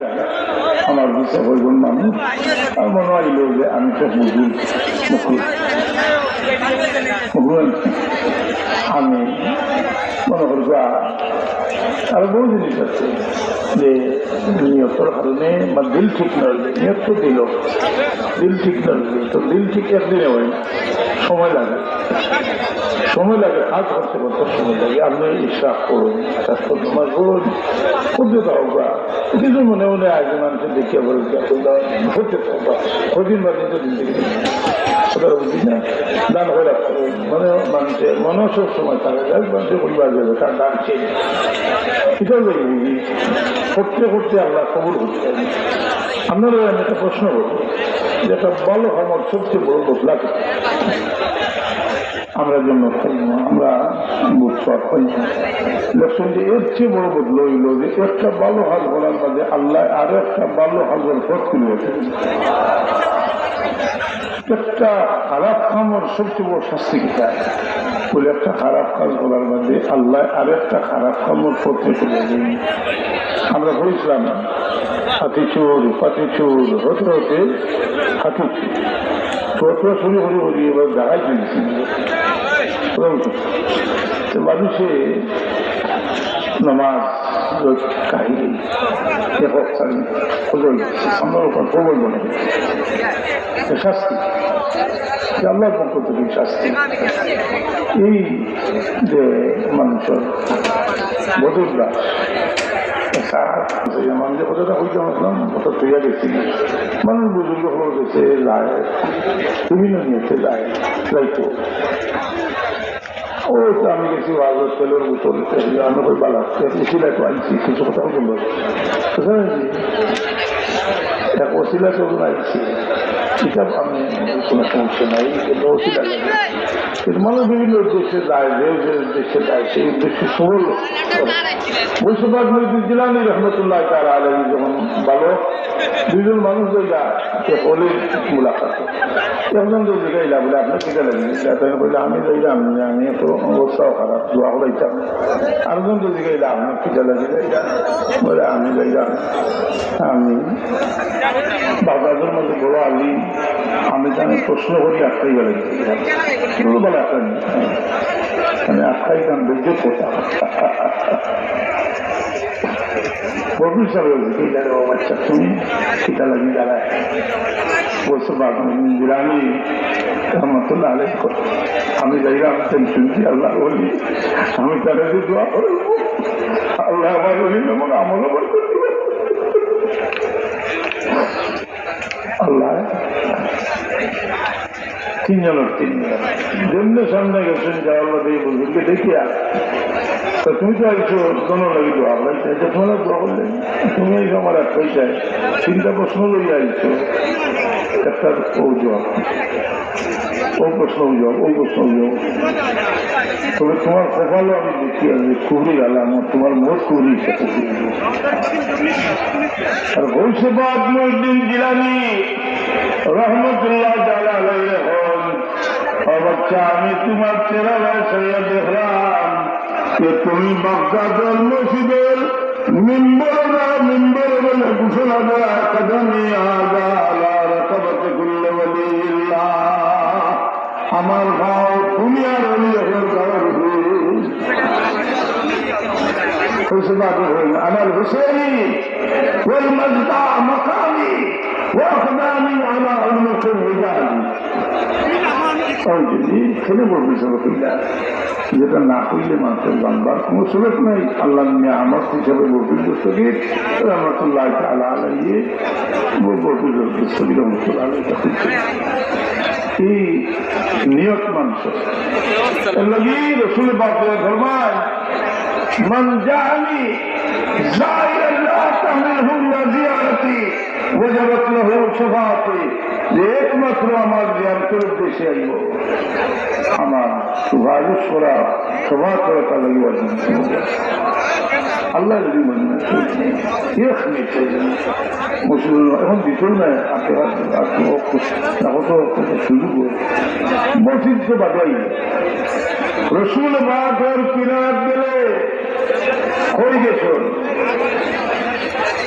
আমার বুঝতে কয়জন মানুষ আর মনে হইল যে আমি তো আমি মনে করবো আরো বহু জিনিস আছে যে নিয়তর কারণে বা দিল ঠিক না হইলে নিয়ত তো দিল দিল ঠিক না হইলে তো দিল ঠিক একদিনে হয় না, সময় লাগে কাজ করতে করতে সময় লাগে। আপনি ইশরাক করুন, নামাজ পড়ুন, করতে থাকবা কিছু মনে মনে আগে মানুষের দেখিয়া বলে করতে থাকবা কদিন বা দিন থেকে বুঝি না দান করে রাখতে হবে। মানে মানুষের মনে সব সময় থাকে যাক মানুষের পরিবার যাবে তার দান চেয়ে এটাও যদি বুঝি করতে করতে আমরা কবুল করতে পারি। আপনারা আমি একটা প্রশ্ন করবো যে একটা ভালো আমার সবচেয়ে বড় বদলা আমরা জন্য আমরা বুঝতে পারি এর চেয়ে বড় বদল হইল যে একটা ভালো হাল করার মাঝে আল্লাহ আরো একটা ভালো হাজর পথ তুলে একটা খারাপ কামর সবচেয়ে বড় শাস্তি কোথায় বলে একটা খারাপ কাজ করার মধ্যে আল্লাহ আরো একটা খারাপ কামর পথে তুলে দেন। আমরা বলেছিলাম হাতি চোর পাতি চোর হতে হতে হাতি চোর শুরু হরি এবার দেখাই ফেলেছি মানুষে নামাজ কাহিনী আমরা ওপর প্রবল মনে শাস্তি আল্লাহর পক্ষ থেকে শাস্তি। এই যে মানুষের বদলরা মানুষের কথাটা হইতে আসলাম ওটা তৈরি গেছি মানুষ বুজুর্গ হয়ে গেছে যায় বিভিন্ন নিয়েছে যায় যাইতো ও তো আমি গেছি বাজার তেলের বোতল আমি ওই বালা ওসিলা তো আইছি কিছু কথা বলবো এক ওসিলা তো আইছি এটা আমি কোনো সমস্যা নাই কিন্তু ওসিলা লাগে কিন্তু মানুষ বিভিন্ন উদ্দেশ্যে যায় যে উদ্দেশ্যে যায় সেই উদ্দেশ্যে সরল মুর্শিদাবাদ মহিউদ্দিন জিলানী রহমতুল্লাহ তাআলা আলাইহি যখন ভালো দুইজন মানুষ হলে মুলাকাত একজন তো জিগাইলা বলে আপনার টিকা লাগবে বললে আমি যাইলাম আমি তো অবস্থাও খারাপ দোয়া করাইতাম। আরেকজন তো জিগাইলা আপনার টিকা লাগবে বলে আমি যাইলাম আমি বাজারের মধ্যে বড় আলি আমি জানি প্রশ্ন করি আটকাই গেলে বলে আটকাই আমি আটকাই কান ধৈর্য করতাম বন্ধু হিসাবে বাচ্চা তুমি টিকা লাগিয়ে দাঁড়ায় বলছে জিলানী রহমতুল্লাহ আলাইহি আমি যাইলাম শুনছি আল্লাহ বলি আমি তারা যে দোয়া করব আল্লাহ আমার বলি যেমন আমল আল্লাহ তিনজনের জন্য সামনে গেছেন যা আল্লাহ দিয়ে বুজুর্গে দেখিয়া তো তুমি তো আইছো কোনো লাগি দোয়া করলে তোমার দোয়া করলেন তুমি এই আমার একটাই চাই তিনটা প্রশ্ন লইয়া আইছো একটা ও জবাব ও প্রশ্ন জবাব ও প্রশ্ন জবাব তবে তোমার কপালও আমি দেখি আমি কুবরি গেলাম তোমার মোট কুবরি আর গৌসবাদ মহিউদ্দিন জিলানী রহমতুল্লাহ তাআলা আলাইহি হন বাচ্চা আমি তোমার চেহারা সইয়া দেখলাম যে তুমি বাগদাদের মসজিদের মিম্বরে বলে ঘোষণা দেওয়া কদমি আযা আলা রাকাবাতি কুল্লি ওয়ালিল্লাহ আমার ভাও দুনিয়ার ওলিদের গাওয়ার আমার হুসেইনি ওয়াল মাজদা মাকামি ওয়া খদামি আলা উম্মতির রিজাল ছেলে বলবি সবকিল্লা যেটা না করলে মানুষের বানবার কোনো সুযোগ নেই। আল্লাহ আমার হিসাবে বকুল দস্তগীর রহমতুল্লাহ তাআলা আলাইহি বকুল দস্তগীর রহমতুল্লাহ আলাইহি এই নিয়ত মানুষের লাগি রসুল বাপের ফরমান মান জাআনি যায়িরান লা তাহমিলহু জিয়ারতি ওয়াজাবাত লাহু শাফাআতি যে একমাত্র আমার জিয়ারতের উদ্দেশ্যে আইব আমার সুপারিশ করা সভা করে তা লাগিয়ে আল্লাহ যদি মনে মুসলমান এখন ভিতর নাই এখন তো সুযোগ মসজিদ তো বাদাই রসুল বাঘর কিনার দিলে হয়ে গেছ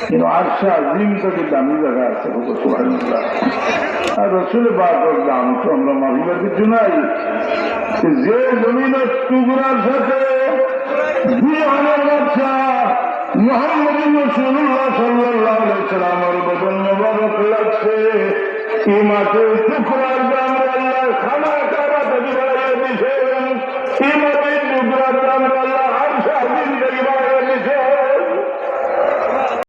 কিন্তু আরশা আজিম থেকে দামি জায়গা আছে সুবহানাল্লাহ। আর রসুল বাকের দাম তো আমরা মাহিবার কিছু নাই। যে জমিনের টুকরার সাথে দুজনের বাচ্চা মুহাম্মদ রাসূলুল্লাহ সাল্লাল্লাহু আলাইহি ওয়াসাল্লামের বদন মোবারক লাগছে, এই মাঠে টুকরা